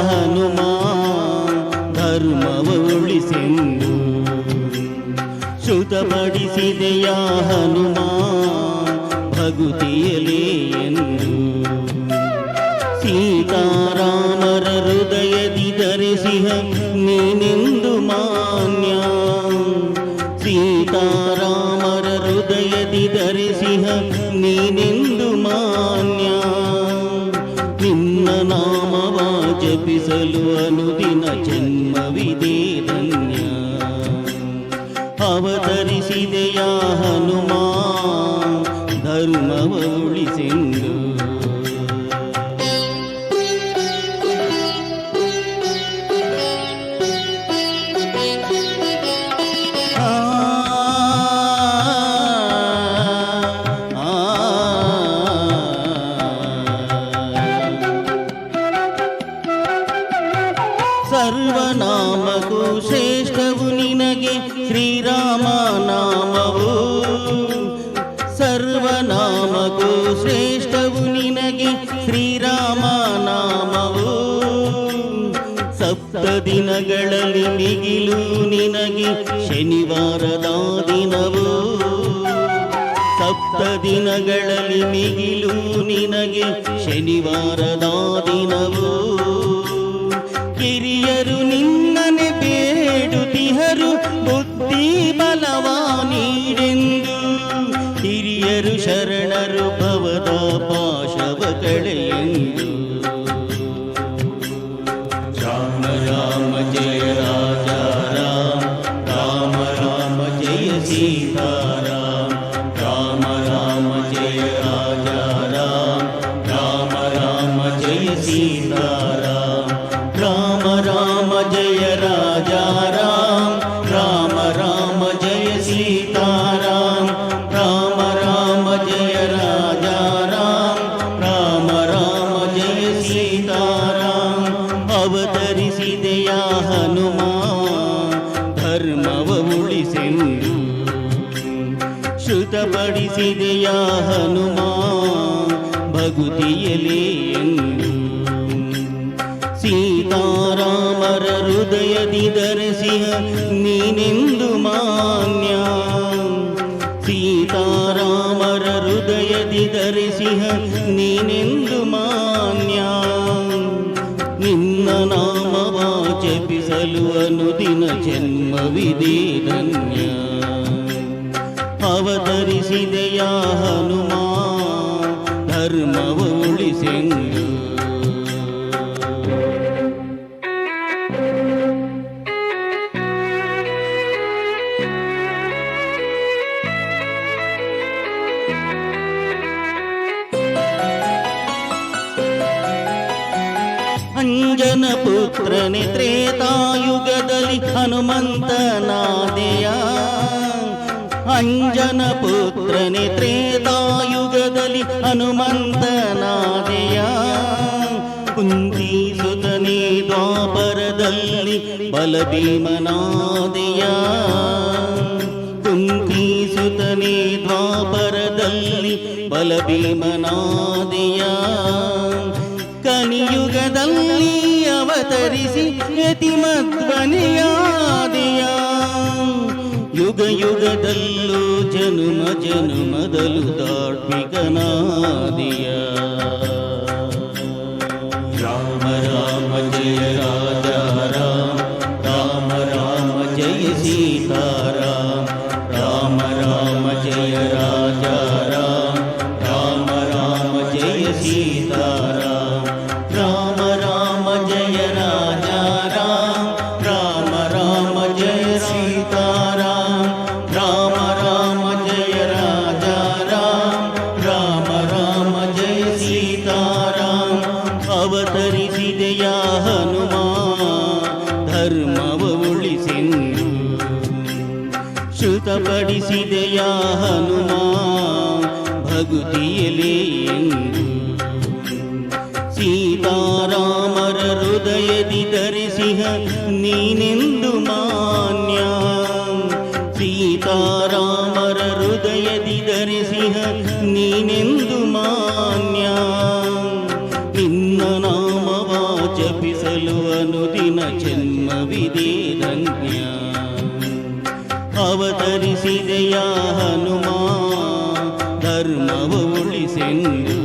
ಹನುಮ ಧರ್ಮವ ಉಳಿಸೆಂದು ಶ್ರುತಪಡಿಸಿದೆಯ ಹನುಮ ಭಗುತಿಯಲೇ ಎಂದು ಸೀತಾರಾಮರ ಹೃದಯದಿ ಧರಿಸಿಹ ನೀನೆಂದು ಮಾನ್ಯ ಸೀತಾರಾಮರ ಹೃದಯದಿ ಧರಿಸಿಹ ನೀನೆಂದು ಮಾನ್ಯ ನಿನ್ನ ನಾಮವ ಜಪಿಸಲು ಅನುದಿನ ಜನ್ಮವಿದೆ ಧನ್ಯ ಅವತರಿಸಿದೆಯ ಹನುಮ ಧರ್ಮವ ಉಳಿಸೆಂದು ಸರ್ವನಾಮಕ್ಕೂ ಶ್ರೇಷ್ಠವು ನಿನಗೆ ಶ್ರೀರಾಮ ನಾಮವು ಸರ್ವನಾಮಕ್ಕೂ ಶ್ರೇಷ್ಠವು ನಿನಗೆ ಶ್ರೀರಾಮ ನಾಮವು ಸಪ್ತ ದಿನಗಳಲ್ಲಿ ಮಿಗಿಲು ನಿನಗೆ ಶನಿವಾರದ ದಿನವು ಸಪ್ತ ದಿನಗಳಲ್ಲಿ ಮಿಗಿಲು ನಿನಗೆ ಶನಿವಾರದ ದಿನವು ಹಿರಿಯರು ನಿನ್ನನೆ ಬೇಡುತ್ತಿಹರು ಬುದ್ಧಿ ಬಲವ ನೀಡೆಂದು ಹಿರಿಯರು ಶರಣರು ಭವದ ಪಾಶವ ಕಳೆಯೆಂದು ರಾಮ ರಾಮ ಜಯ ರಾಜ ರಾಮ ರಾಮ ಜಯ ಸೀತಾರಾಮ ರಾಮ ರಾಮ ಜಯ ರಾಜ ರಾಮ ರಾಮ ಜಯ ಸೀತಾರಾಮ ರಾಮ ರಾಮ ಜಯ ರಾಜ ರಾಮ ರಾಮ ಜಯ ಸೀತಾರಾಮ ರಾಮ ರಾಮ ಜಯ ರಾಜ ರಾಮ ರಾಮ ಜಯ ಸೀತಾರಾಮ ಅವತರಿಸಿದೆಯ ಹನುಮ ಧರ್ಮವ ಉಳಿಸೆಂದು ಶ್ರುತಪಡಿಸಿದೆಯ ಹನುಮ ಭಗುತಿಯಲೇ ಎಂದು ಸೀತಾರಾಮರ ಹೃದಯದಿ ಧರಿಸಿಹ ನೀನೆಂದು ಮಾನ್ಯ ಸೀತಾರಾಮರ ಹೃದಯದಿ ಧರಿಸಿಹ ನೀನೆಂದು ಮಾನ್ಯ ನಿನ್ನ ನಾಮವ ಜಪಿಸಲು ಅನುದಿನ ಜನ್ಮವಿದೆ ಧನ್ಯ ಅವತರಿಸಿದೆಯ ಹನುಮ ಧರ್ಮವ ಉಳಿಸೆಂದು ಅಂಜನ ಪುತ್ರನೆ ತ್ರೇತಾಯುಗದಲ್ಲಿ ಹನುಮಂತನಾದೆಯ ಅಂಜನ ಪುತ್ರನೆ ತ್ರೇತಾಯುಗದಲ್ಲಿ ಹನುಮಂತನಾದೆಯ ಕುಂತಿ ಸುತನೇ ದ್ವಾಪರದಲ್ಲಿ ಬಲಭೀಮನಾದೆಯ ಕುಂತಿ ಸುತನೇ ದ್ವಾಪರದಲ್ಲಿ ಬಲಭೀಮನಾದೆಯ ಕಲಿಯುಗದಲ್ಲಿ ಅವತರಿಸಿ ಯತಿಮಧ್ವನಿಯಾದೆಯ ಯುಗ ಯುಗದಲ್ಲೂ ಜನುಮ ಜನುಮದಲು ಧಾರ್ಮಿಕನಾದೆಯ ರಾಮ ರಾಮ ಜಯ ರಾಜ ರಾಮ ರಾಮ ಜಯ ಸೀತಾರಾಮ ರಾಮ ರಾಮ ಜಯ ರಾಜ ರಾಮ ರಾಮ ಜಯ ಸೀತಾರಾಮ ರಾಮ ರಾಮ ಜಯ ರಾಜ ರಾಮ ರಾಮ ಜಯ ಸೀತಾರಾಮ ರಾಮ ರಾಮ ಜಯ ರಾಜ ರಾಮ ರಾಮ ಜಯ ಸೀತಾರಾಮ ಅವತರಿಸಿದೆಯ ಹನುಮ ಧರ್ಮವ ಉಳಿಸೆಂದು ಶ್ರುತಪಡಿಸಿದೆಯ ಹನುಮ ಭಗುತಿಯಲೇ ಎಂದು ಸೀತಾರಾಮರ ಹೃದಯದಿ ಧರಿಸಿಹ ನೀನೆಂದು ಮಾನ್ಯ ಸೀತಾರಾಮರ ಹೃದಯದಿ ಧರಿಸಿಹ ನೀನೆಂದು ಮಾನ್ಯ ನಿನ್ನ ನಾಮವ ಜಪಿಸಲು ಗಳಿಸಲು ಅನುದಿನ ಜನ್ಮವಿದೆ ಧನ್ಯ. ಅವತರಿಸಿದೆಯ ಹನುಮ ಧರ್ಮವ ಉಳಿಸೆಂದು